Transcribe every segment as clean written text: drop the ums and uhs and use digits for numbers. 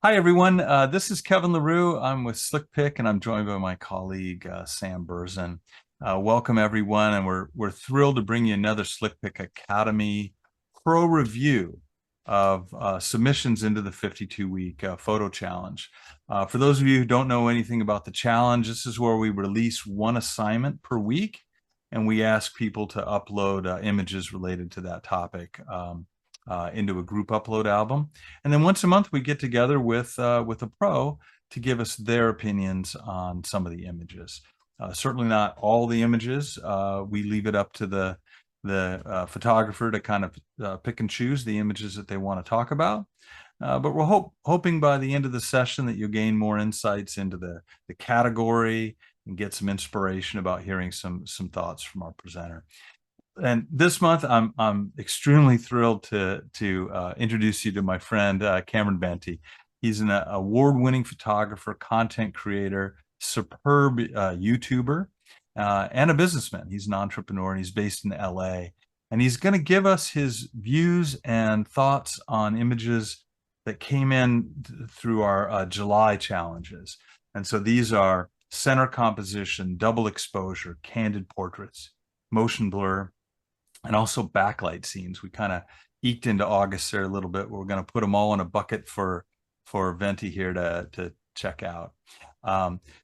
Hi, everyone. This is Kevin LaRue. I'm with SlickPic, and I'm joined by my colleague, Sam Berzin. Welcome, everyone, and we're thrilled to bring you another SlickPic Academy Pro review of submissions into the 52-week photo challenge. For those of you who don't know anything about the challenge, this is where we release one assignment per week, and we ask people to upload images related to that topic. Into a group upload album. And then once a month, we get together with a pro to give us their opinions on some of the images. Certainly not all the images. We leave it up to the photographer to kind of pick and choose the images that they want to talk about. But we're hoping by the end of the session that you'll gain more insights into the category and get some inspiration about hearing some thoughts from our presenter. And this month, I'm extremely thrilled to introduce you to my friend Cameron Venti. He's an award-winning photographer, content creator, superb YouTuber, and a businessman. He's an entrepreneur, and he's based in LA. And he's going to give us his views and thoughts on images that came in through our July challenges. And so these are center composition, double exposure, candid portraits, motion blur, and also backlight scenes. We kind of eked into August there a little bit. We're going to put them all in a bucket for Venti here to check out.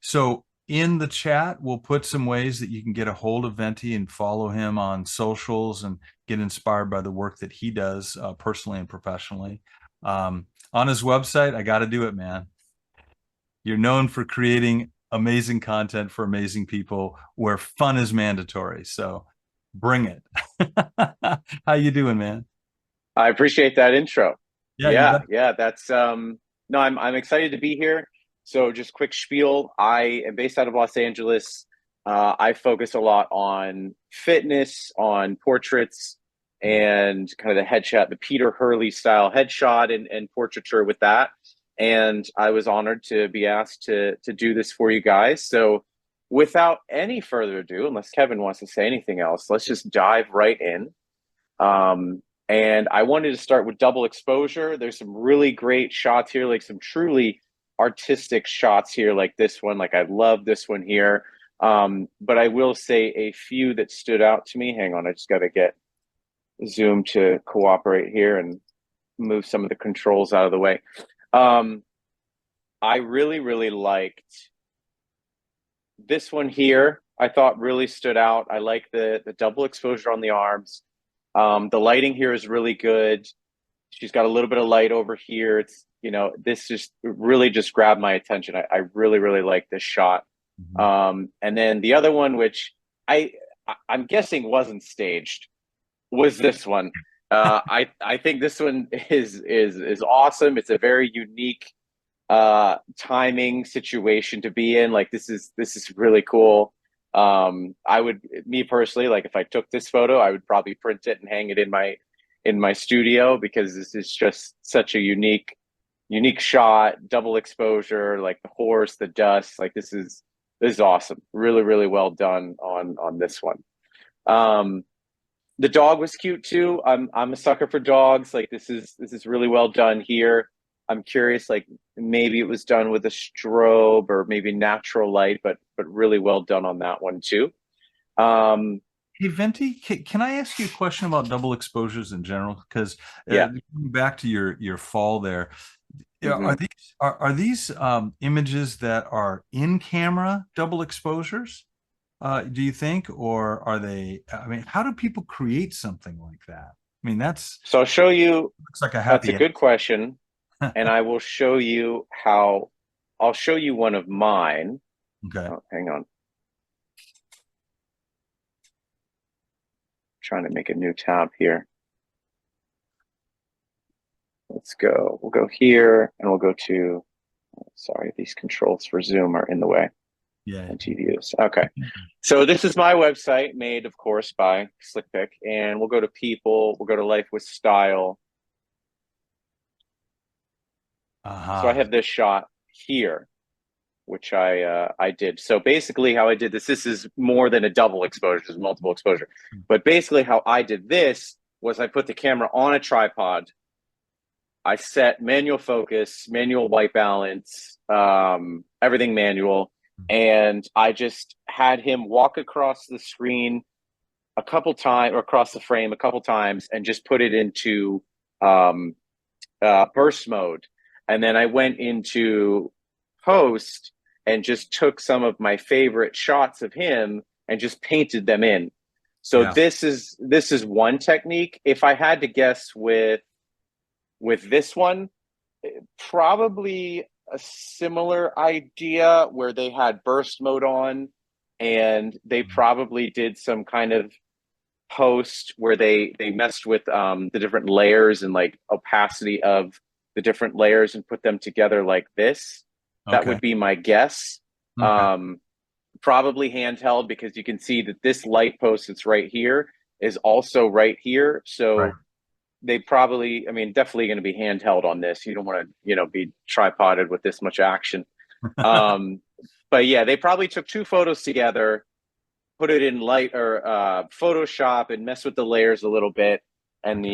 So in the chat, we'll put some ways that you can get a hold of Venti and follow him on socials and get inspired by the work that he does personally and professionally. On his website, I got to do it, man. You're known for creating amazing content for amazing people where fun is mandatory. So bring it. How you doing, man? I appreciate that intro. Yeah, you Yeah, bet. yeah, that's no, I'm excited to be here. So just quick spiel. I am based out of Los Angeles. I focus a lot on fitness, on portraits, and kind of the headshot, the Peter Hurley style headshot and portraiture with that. And I was honored to be asked to do this for you guys. So without any further ado, unless Kevin wants to say anything else, let's just dive right in. And I wanted to start with double exposure. There's some really great shots here, like some truly artistic shots here, like this one. Like I love this one here. But I will say a few that stood out to me. Hang on, I just got to get Zoom to cooperate here and move some of the controls out of the way. I really, really liked this one here. I thought really stood out. I like the double exposure on the arms. The lighting here is really good. She's got a little bit of light over here. It's, this just really just grabbed my attention. I really, really like this shot. Mhm. And then the other one, which I'm guessing wasn't staged, was this one. I think this one is awesome. It's a very unique timing situation to be in. Like this is really cool. I would, me personally, like if I took this photo, I would probably print it and hang it in my studio, because this is just such a unique shot, double exposure, like the horse, the dust. Like this is awesome. Really, really well done on this one. The dog was cute too. I'm a sucker for dogs. Like this is really well done here. I'm curious, like maybe it was done with a strobe or maybe natural light, but really well done on that one too. Um, Hey, Venti, can I ask you a question about double exposures in general? Because yeah. going back to your fall there, yeah, Hmm. are these images that are in camera double exposures? Do you think, or are they? I mean, how do people create something like that? I mean, that's So I'll show you. looks like a That's a happy good question, and I will show you how. I'll show you one of mine. Okay. Oh, hang on. Trying to make a new tab here. Let's go. We'll go here, and we'll go to. Sorry, these controls for Zoom are in the way. Yeah. And TVs. Okay. So this is my website, made, of course, by SlickPic. And we'll go to people, we'll go to life with style. So I Uh-huh. have this shot here, which I did. So basically how I did this is more than a double exposure, it's multiple exposure. But basically how I did this was I put the camera on a tripod I set manual focus, manual white balance, everything manual. And I just had him walk across the screen a couple times, or across the frame a couple times, and just put it into um, burst mode. And then I went into post and just took some of my favorite shots of him and just painted them in. So Yeah. this is one technique. If I had to guess with this one, probably a similar idea where they had burst mode on, and they probably did some kind of post where they messed with the different layers and like opacity of the different layers and put them together like this. That Okay. would be my guess. Okay. um Probably handheld, because you can see that this light post that's right here is also right here. Right. So they probably, I mean, definitely going to be handheld on this. You don't want to, be tripoded with this much action. Um, but yeah, they probably took two photos together, put it in light or Photoshop, and mess with the layers a little bit, and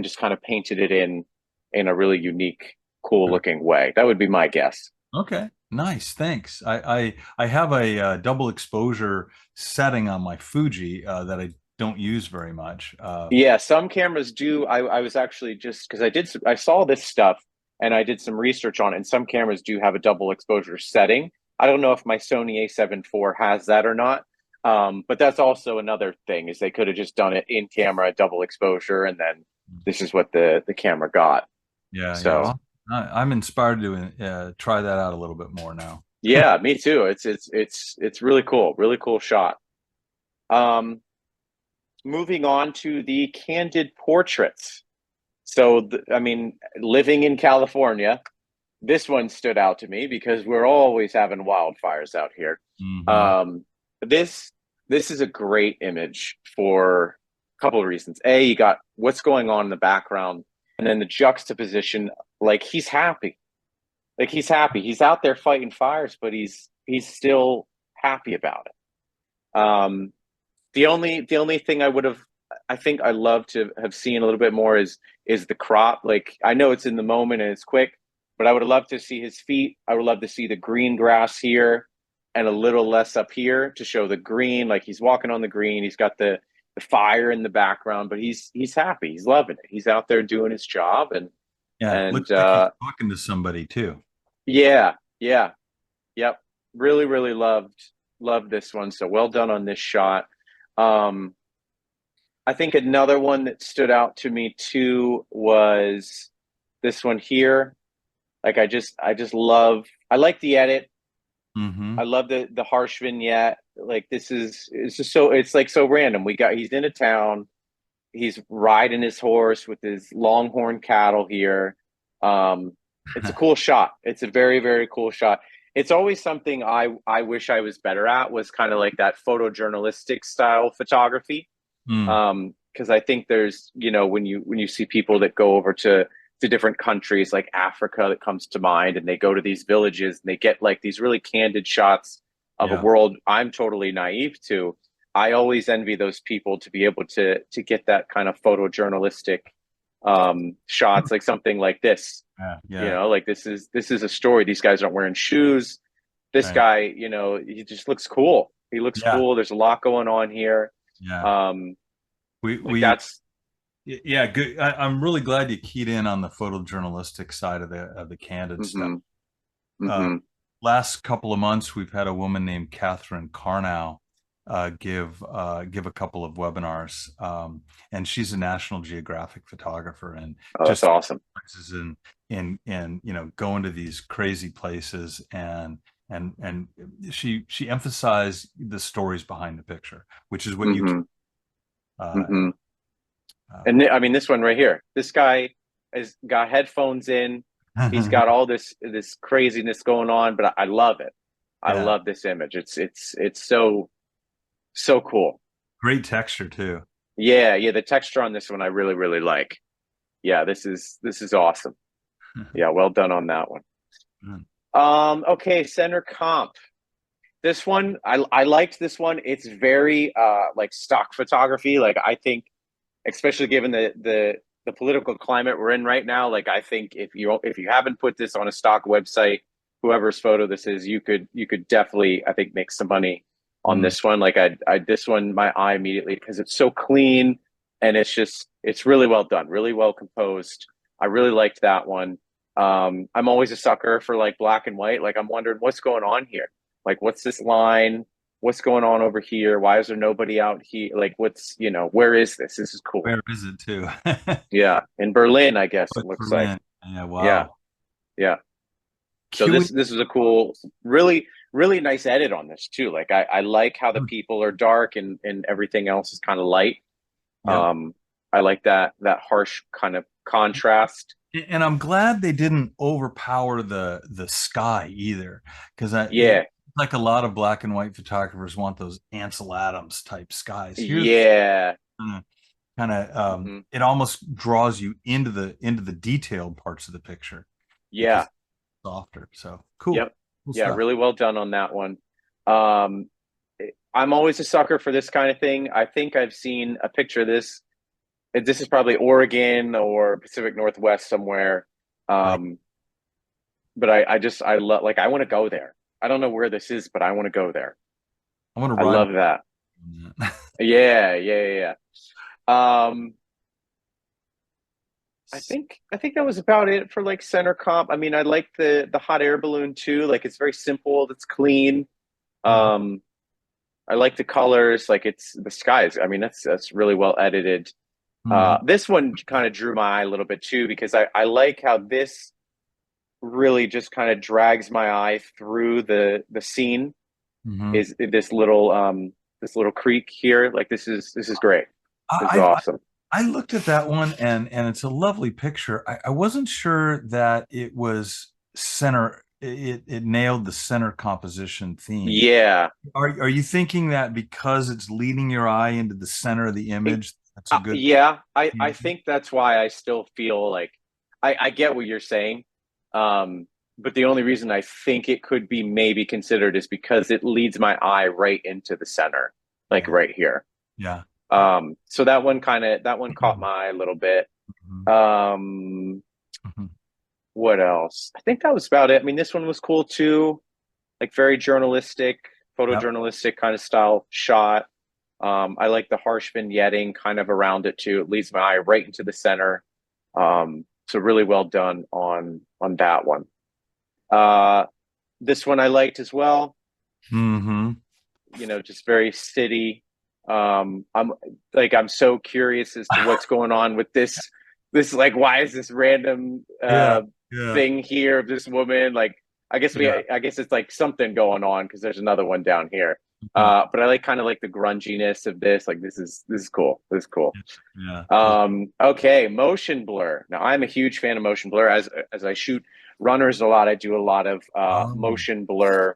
just kind of painted it in a really unique, cool looking way. That would be my guess. Okay. Nice. Thanks. I have a double exposure setting on my Fuji that I don't use very much. Yeah, some cameras do. I was actually just because I saw this stuff and I did some research on it, and some cameras do have a double exposure setting. I don't know if my Sony A7 IV has that or not. But that's also another thing, is they could have just done it in camera, double exposure, and then this is what the camera got. Yeah. Yeah. So I'm inspired to try that out a little bit more now. yeah, me too. It's really cool shot. Um, Moving on to the Candid Portraits. So, I mean, living in California, this one stood out to me because we're always having wildfires out here. Hmm. Um, this this is a great image for a couple of reasons. A, you got what's going on in the background, and then the juxtaposition. Like he's happy. Like he's happy. He's out there fighting fires, but he's still happy about it. The only thing I think I love to have seen a little bit more is the crop. Like I know it's in the moment and it's quick, but I would love to see his feet. I would love to see the green grass here and a little less up here to show the green. Like he's walking on the green. He's got the fire in the background, but he's happy. He's loving it. He's out there doing his job, and Yeah. and Looks like he's talking to somebody too. yeah, yeah, yep. Really, really loved this one. So well done on this shot. Um, I think another one that stood out to me too was this one here. Like I like the edit. Hmm. I love the harsh vignette. Like it's just so, it's like so random. He's in a town. He's riding his horse with his longhorn cattle here. Um, it's a cool shot. It's a very, very cool shot. It's always something I wish I was better at, was kind of like that photojournalistic style photography. Mm. Because I think there's, when you see people that go over to different countries like Africa, that comes to mind, and they go to these villages and they get like these really candid shots of a Yeah. world I'm totally naive to. I always envy those people to be able to get that kind of photojournalistic shots, like something like this. Yeah. Yeah. Like this is a story. These guys aren't wearing shoes. This Right. guy, he just looks cool. He looks Yeah. cool. There's a lot going on here. Yeah. Um, We like we that's Yeah, good. I'm really glad you keyed in on the photojournalistic side of the candid stuff. mm-hmm, Uh, mm-hmm. Last couple of months, we've had a woman named Catherine Carnow give a couple of webinars, and she's a National Geographic photographer, and Oh, that's just awesome. is in going to these crazy places, and she emphasized the stories behind the picture, which is what you Mm-hmm, uh, mm-hmm. uh, And I mean, this one right here, this guy has got headphones in. He's got all this craziness going on, but I love it. I yeah, love this image. It's so cool. great texture too. Yeah, yeah. The texture on this one I really, really like. Yeah, this is awesome. Yeah, well done on that one. Okay, center comp. This one, I liked this one. It's very like stock photography. Like I think, especially given the political climate we're in right now, like I think if you haven't put this on a stock website, whoever's photo this is, you could definitely, I think, make some money on Mm. this one. Like I this one, my eye immediately, because it's so clean and it's really well done, really well composed. I really liked that one. I'm always a sucker for like black and white. Like I'm wondering what's going on here. Like what's this line? What's going on over here? Why is there nobody out here? Like what's, where is this? This is cool. Where is it too? Yeah, in Berlin, I guess it looks like. Berlin. Yeah, Yeah, wow. yeah. So Q this is a cool, really nice edit on this too. Like I like how the and people are dark and everything else is kind of light. yep. Um, I like that harsh kind of contrast. And I'm glad they didn't overpower the sky either, because Yeah, like a lot of black and white photographers want those Ansel Adams type skies. Here's yeah. kind of Hmm. it almost draws you into the detailed parts of the picture because Yeah, it's softer. So cool, yep, cool yeah. stuff. Really well done on that one. Um, I'm always a sucker for this kind of thing. I think I've seen a picture of this. This is probably Oregon or Pacific Northwest somewhere. Right. Um, but I love, like I want to go there. I don't know where this is, but I want to go there. I want to I ride love that. on that. Yeah, yeah, yeah, yeah. I think that was about it for like center comp. I mean, I like the hot air balloon too. Like it's very simple, it's clean. Mhm. Um, I like the colors, like it's the skies. I mean, that's really well edited. Mhm. This one kind of drew my eye a little bit too because I like how this really just kind of drags my eye through the scene. Mhm. Is this little creek here? Like this is great. This is I, awesome. I looked at that one and it's a lovely picture. I wasn't sure that it was center. It nailed the center composition theme. Yeah. Are you thinking that because it's leading your eye into the center of the It- image, that's a good yeah, I theme? think that's why I still feel like I get what you're saying. But the only reason I think it could be maybe considered is because it leads my eye right into the center, like Yeah, right here. yeah. So that one caught my eye a little bit. Mhm, Um, mhm. what else? I think that was about it. I mean, this one was cool too, like very journalistic, Yep. photojournalistic kind of style shot. I like the harsh vignetting kind of around it too. It leads my eye right into the center. So really well done on that one. Uh, this one I liked as well. Hmm. Just very city. I'm so curious as to what's going on with this. This like why is this random Yeah, yeah, thing here of this woman? Like yeah. I guess it's like something going on because there's another one down here. Mhm. But I like kind of like the grunginess of this. Like this is cool. This is cool. Yeah. Okay, motion blur. Now I'm a huge fan of motion blur. As I shoot runners a lot, I do a lot of Oh. motion blur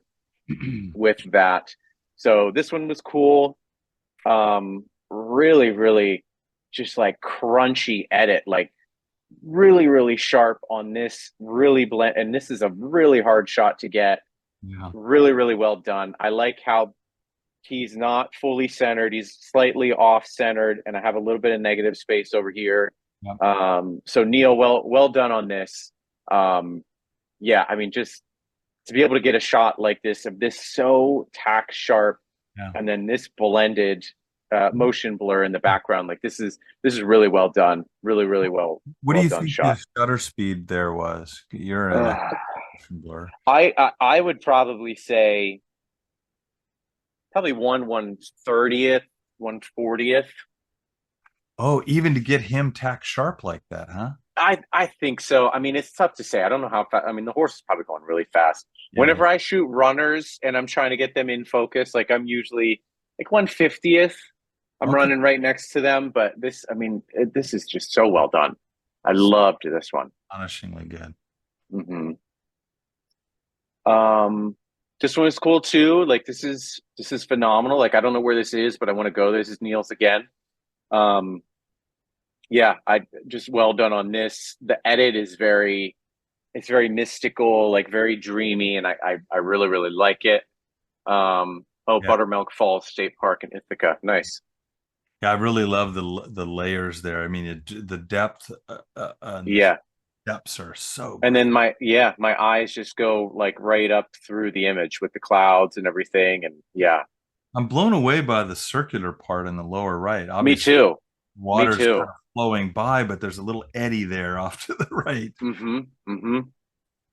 with that. So this one was cool. Really just like crunchy edit, like really sharp on this, really blend. And this is a really hard shot to get. Yeah. Really well done. I like how he's not fully centered. He's slightly off centered, and I have a little bit of negative space over here. Yeah. So Neil, well done on this. Um, yeah, I mean, just to be able to get a shot like this of this so tack sharp, Yeah. and then this blended motion blur in the background, like this is really well done. Really What do well you done think shot. the shutter speed there was? You're an Uh, expert in blur. I would probably say probably 1/30th, 1/40th. Oh, even to get him tack sharp like that, huh? I think so. I mean, it's tough to say. I don't know how fast. I mean, the horse is probably going really fast. Yeah. Whenever I shoot runners and I'm trying to get them in focus, like I'm usually like 1/50th. I'm Okay. running right next to them, but this, I mean, this is just so well done. I loved this one. Astonishingly good. Hmm. Um, this one is cool too. Like this is phenomenal. Like I don't know where this is, but I want to go. This is Niels again. Um, yeah, I just well done on this. The edit is it's very mystical, like very dreamy, and I really like it. Oh, Yeah. Buttermilk Falls State Park in Ithaca, nice. Yeah, I really love the layers there. I mean, the depth and the Yeah. depths are so And then great. my eyes just go like right up through the image with the clouds and everything. And yeah, I'm blown away by the circular part in the lower right. me Obviously, too. Me water's kind too. of flowing by, but there's a little eddy there off to the right. Mm-hmm. Mm-hmm.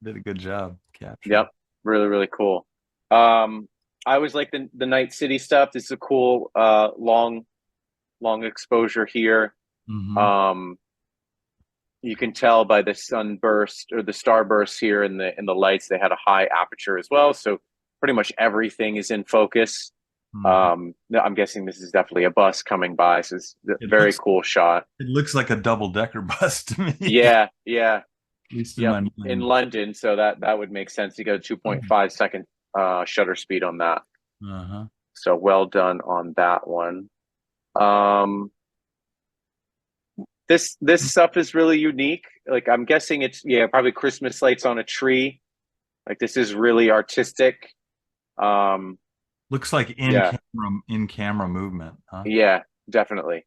Did a good job capturing. Yep. Really, really cool. Um, I always like the night city stuff. This is a cool long exposure here. Hmm. Um, you can tell by the sunburst or the starburst here in the lights, they had a high aperture as well. So pretty much everything is in focus. Hmm. I'm guessing this is definitely a bus coming by. So it's a It very looks cool shot. it looks like a double-decker bus to me, at Yeah, yeah, least in yep. my In mind. London, so that would make sense. You got a 2.5 second shutter speed on that. Uh-huh. So well done on that one. Um, this stuff is really unique. Like I'm guessing it's yeah, probably Christmas lights on a tree. Like this is really artistic. Um, Looks like yeah, in camera movement, huh? yeah, definitely,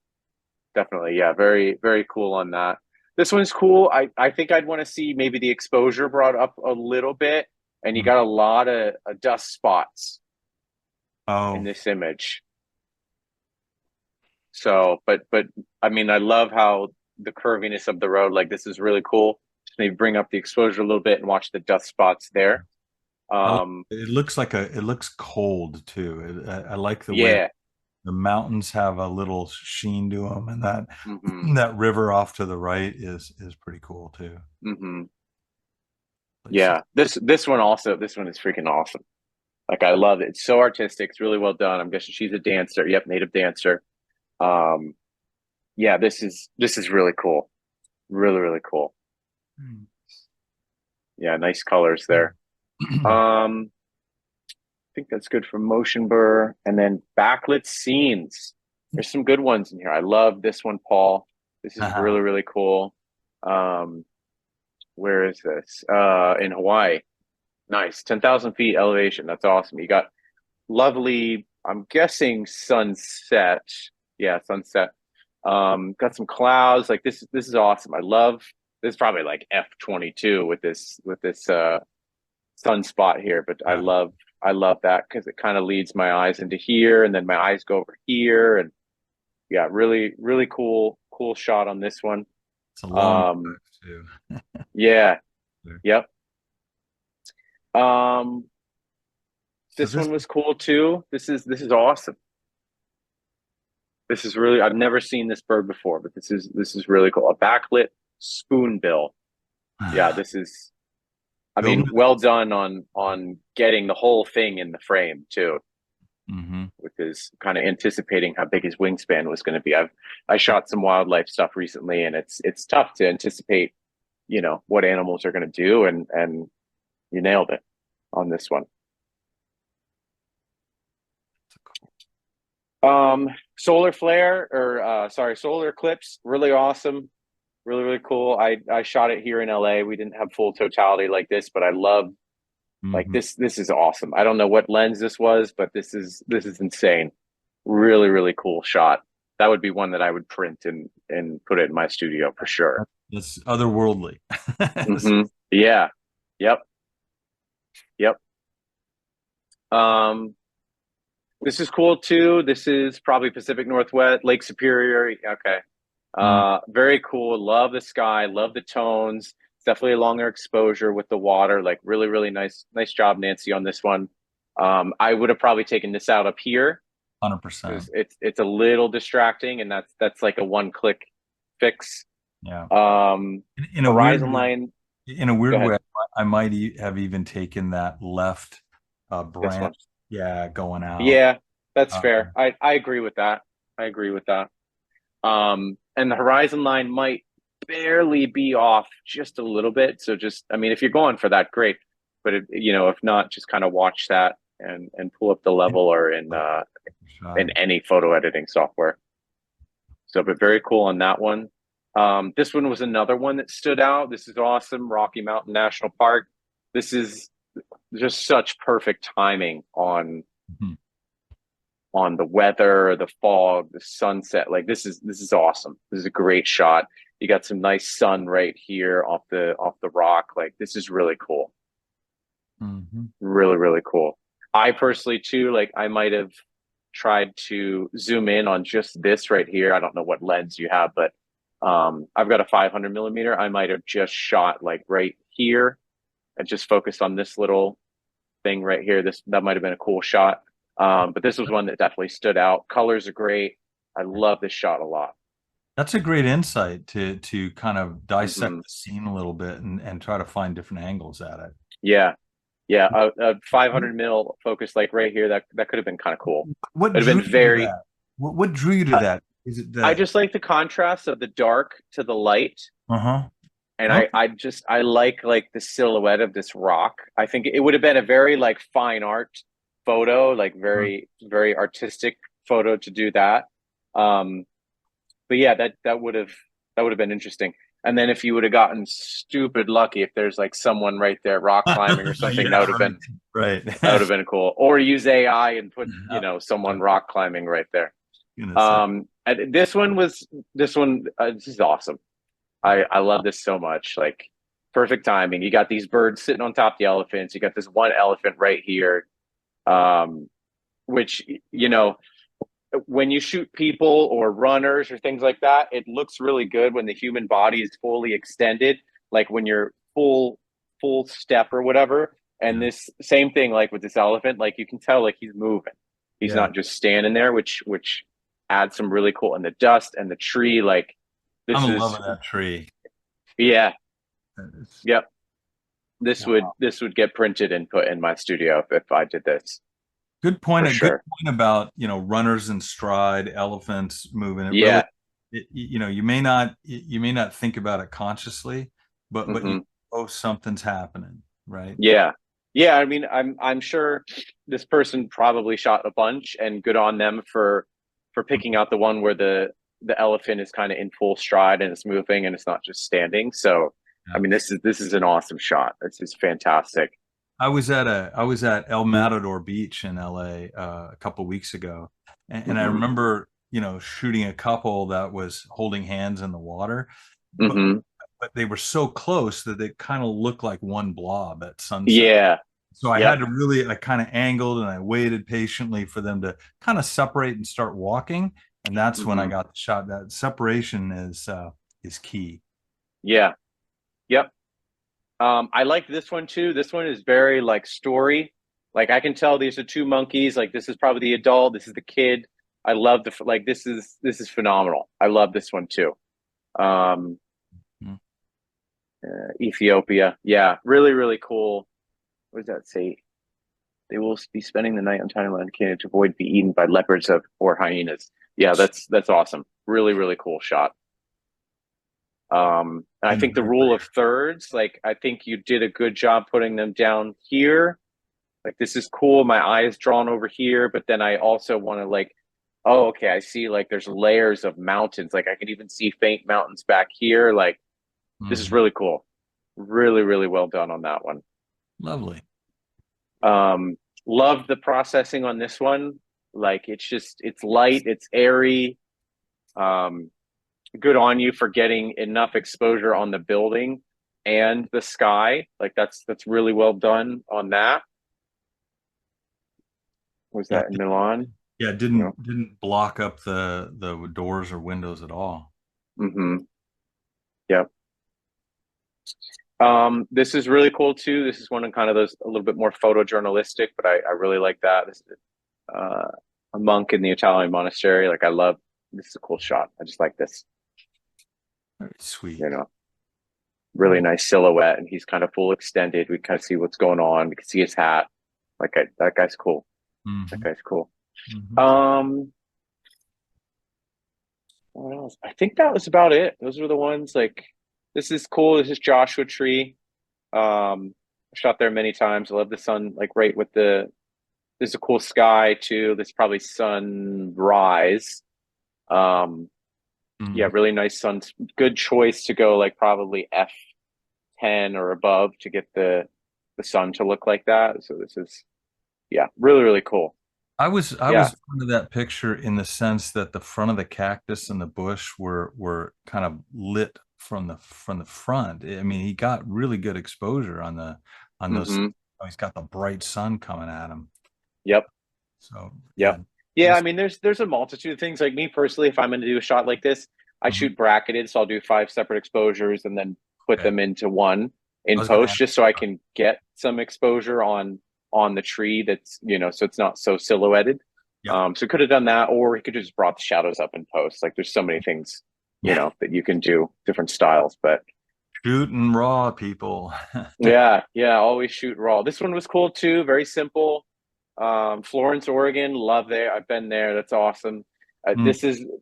definitely. Yeah, very, very cool on that. This one's cool. I think I'd want to see maybe the exposure brought up a little bit, and you Mm. got a lot of dust spots in Oh, this image. So, but I mean, I love how the curviness of the road. Like this is really cool. Just maybe bring up the exposure a little bit and watch the dust spots there. it looks like it looks cold too. I like the way Yeah. the mountains have a little sheen to them, and that Mm-hmm. that river off to the right is pretty cool too. Mm-hmm. Places. Yeah. This one is freaking awesome. Like I love it. It's so artistic. It's really well done. I'm guessing she's a dancer. Yep, native dancer. Um, yeah, this is really cool. Really, really cool. Yeah, nice colors there. I think that's good for motion blur. And then backlit scenes. There's some good ones in here. I love this one, Paul. This is Uh-huh. really, really cool. Um, where is this? In Hawaii. Nice. 10,000 feet elevation. That's awesome. You got lovely, I'm guessing sunset. Yeah, sunset. Got some clouds. Like this is awesome. I love this is probably like F22 with this sunspot here, but I love that because it kind of leads my eyes into here and then my eyes go over here and yeah, really, really cool shot on this one. It's a long Um, drive too. yeah, yep. So This this one was cool too. This is awesome. This is really I've never seen this bird before, but this is really cool. A backlit spoonbill. Yeah, this is I building. mean, well done on getting the whole thing in the frame too, Hmm. which is kind of anticipating how big his wingspan was going to be. I shot some wildlife stuff recently, and it's tough to anticipate, what animals are going to do, and you nailed it on this one. Solar flare or sorry, solar eclipse, really awesome, really really cool. I shot it here in LA. We didn't have full totality like this, but I love like Hmm. this is awesome. I don't know what lens this was, but this is insane. Really really cool shot. That would be one that I would print and put it in my studio for sure. It's otherworldly. Yeah. Yep. Yep. Um, this is cool too. This is probably Pacific Northwest, Lake Superior. Okay. Mm. Very cool. Love the sky. Love the tones. It's definitely a longer exposure with the water. Like really, really nice job, Nancy, on this one. I would have probably taken this out up here 100%. because it's a little distracting, and that's like a one-click fix. Yeah. Um, In a weird Horizon way, line. in a Go weird ahead. way, I might have even taken that left This branch. one. Yeah, going out. Yeah, that's fair. Um, I agree with that. I agree with that. And the horizon line might barely be off just a little bit. So just, I mean, if you're going for that, great. But if not, just kind of watch that and pull up the level or in shot. any photo editing software. So, but very cool on that one. This one was another one that stood out. This is awesome. Rocky Mountain National Park. This is just such perfect timing on Mhm. on the weather, the fog, the sunset. Like this is awesome. This is a great shot. You got some nice sun right here off the rock. Like this is really cool. Mhm. Really, really cool. I personally too, like I might have tried to zoom in on just this right here. I don't know what lens you have, but I've got a 500 millimeter. I might have just shot like right here and just focused on this little thing right here. This that might have been a cool shot. But this was one that definitely stood out. Colors are great. I love this shot a lot. That's a great insight to kind of dissect Hmm. the scene a little bit and try to find different angles at it. Yeah, yeah. A 500 mil focus like right here. That could have been kind of cool. What It'd have drew been you to very. that? What drew you to that? Is it I the just like the contrast of the dark to the light, uh-huh? and Okay. I like the silhouette of this rock. I think it would have been a very like fine art photo, like very artistic photo to do that. Um, but yeah, that would have been interesting. And then if you would have gotten stupid lucky, if there's like someone right there rock climbing or something, Yeah, right. that would Right. have been cool. Or use AI and put Yep. someone rock climbing right there. Gonna say. And this is awesome. I love this so much. Like perfect timing. You got these birds sitting on top of the elephants. You got this one elephant right here, um, which when you shoot people or runners or things like that, it looks really good when the human body is fully extended, like when you're full step or whatever. And Yeah. this same thing, like with this elephant, like you can tell like he's moving. He's Yeah. not just standing there, which adds some really cool. And the dust and the tree, like I'm this in love is with that tree. yeah, That is- yep. wow. This would get printed and put in my studio if I did this Good point. for A good sure. point about, runners in stride, elephants moving. It really, Yeah. you may not think about it consciously, but you Hmm. know something's happening, right? Yeah. Yeah, I mean, I'm sure this person probably shot a bunch and good on them for picking out the one where the elephant is kind of in full stride and it's moving and it's not just standing. So, I Yeah. mean, this is an awesome shot. This is fantastic. I was at El Matador Beach in LA a couple weeks ago, and I Hmm. remember shooting a couple that was holding hands in the water, but Hmm. but they were so close that they kind of looked like one blob at sunset. Yeah. So I Yep. had to really, I kind of angled and I waited patiently for them to kind of separate and start walking, and that's when I Hmm. got the shot. That separation is key. Yeah. Yep. I like this one too. This one is very like story. Like I can tell these are two monkeys. Like this is probably the adult. This is the kid. I love the like. This is phenomenal. I love this one too. Um, Mm. Ethiopia. Yeah, really, really cool. What does that say? They will be spending the night on tiny land canyon to avoid being eaten by leopards or hyenas. Yeah, that's awesome. Really, really cool shot. And I And think the rule of thirds, like I think you did a good job putting them down here. Like this is cool. My eye is drawn over here, but then I also want to like, oh, okay, I see like there's layers of mountains. Like I can even see faint mountains back here. Like this is Mhm. really cool. Really, really well done on that one. Lovely. Um, Love the processing on this one. Like it's light, it's airy. Um, Good on you for getting enough exposure on the building and the sky. Like that's really well done on that. Was Yeah, that in Milan? yeah, it No. didn't block up the doors or windows at all. Mm-hmm. Yep. This is really cool too. This is one of kind of those a little bit more photojournalistic, but I really like that. This is uh, a monk in the Italian monastery. Like I love this is a cool shot. I just like this. Very You sweet. know, really nice silhouette, and he's kind of full extended. We kind of see what's going on. We can see his hat. That guy's cool. That Hmm. guy's cool. Hmm. Um, what else? I think that was about it. Those were the ones. Like this is cool. This is Joshua Tree. Shot there many times. I love the sun. Like right with the. There's a cool sky too. There's probably sunrise. Um, yeah, Hmm. really nice sun. Good choice to go like probably F10 or above to get the sun to look like that. So this is yeah, really really cool. I was Yeah. fond of that picture in the sense that the front of the cactus and the bush were kind of lit from the front. I mean, he got really good exposure on those. Hmm. Oh, he's got the bright sun coming at him. Yep. So yeah, Yep. Yeah, I nice. mean, there's a multitude of things. Like me personally, if I'm going to do a shot like this, I Mhm. shoot bracketed, so I'll do five separate exposures and then put Okay. them into one I in was going to post, ask. just so I can get some exposure on the tree. That's so it's not so silhouetted. Yep. So could have done that, or he could have just brought the shadows up in post. Like there's so many things, Yeah. that you can do, different styles. But Shooting raw, people. yeah, yeah, always shoot raw. This one was cool too. Very simple. Florence, Oregon, love there. I've been there. That's awesome. Mm.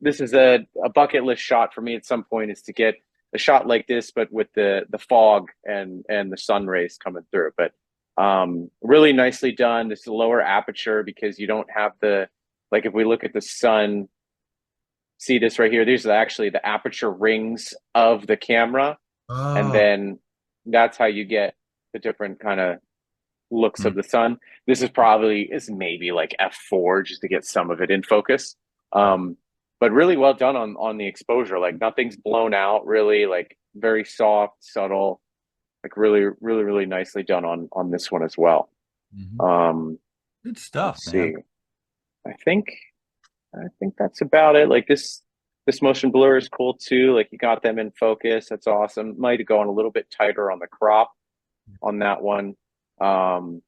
This is a bucket list shot for me at some point is to get a shot like this, but with the fog and the sun rays coming through. But really nicely done. This is a lower aperture because you don't have the like if we look at the sun, see this right here. These are actually the aperture rings of the camera, and Oh. then that's how you get the different kind of looks Mm. of the sun. This is maybe like f4 just to get some of it in focus. Okay. But really well done on the exposure. Like nothing's blown out. Really, like very soft, subtle. Like really, really, really nicely done on this one as well. Mhm. Um, Good let's stuff, man. see. I think I think that's about it. Like this motion blur is cool too. Like you got them in focus. That's awesome. Might have gone a little bit tighter on the crop on that one. Um,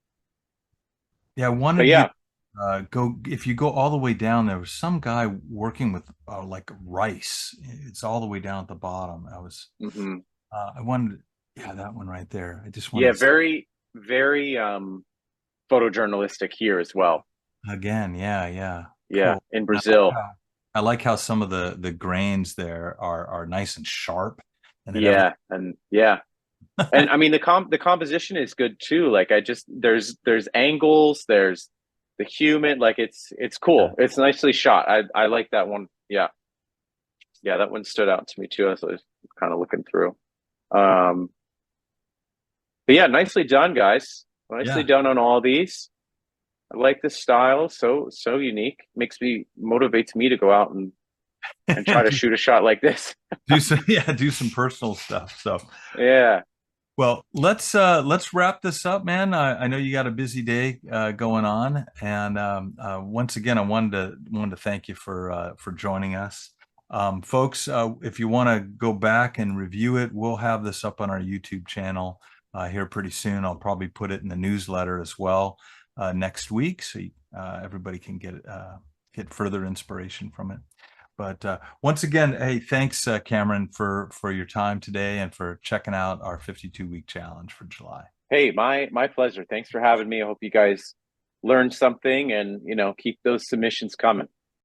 Yeah, I but wanted you yeah, to go if you go all the way down. There was some guy working with like rice. It's all the way down at the bottom. hmm, I wanted, yeah, that one right there. I just yeah, wanted to very, very photojournalistic here as well. again. Yeah, yeah, Yeah, cool. in I like Brazil. how I like how some of the grains there are nice and sharp, and then everything. Yeah, and yeah, and I mean the composition is good too. Like I just there's angles, there's the human. Like it's Yeah. cool. It's nicely shot. I like that one. Yeah, yeah, that one stood out to me too as I was kind of looking through. Um, but yeah, nicely done, guys. Nicely Yeah. done on all these. I like this style. So unique. Motivates me to go out and try to do, shoot a shot like this. do some yeah, do some personal stuff. So Yeah. well, let's wrap this up, man. I know you got a busy day going on, and once again, I wanted to thank you for joining us, folks. If you want to go back and review it, we'll have this up on our YouTube channel here pretty soon. I'll probably put it in the newsletter as well next week, so everybody can get further inspiration from it. But once again, hey, thanks, Cameron, for your time today and for checking out our 52-week challenge for July. Hey, my pleasure. Thanks for having me. I hope you guys learned something and keep those submissions coming.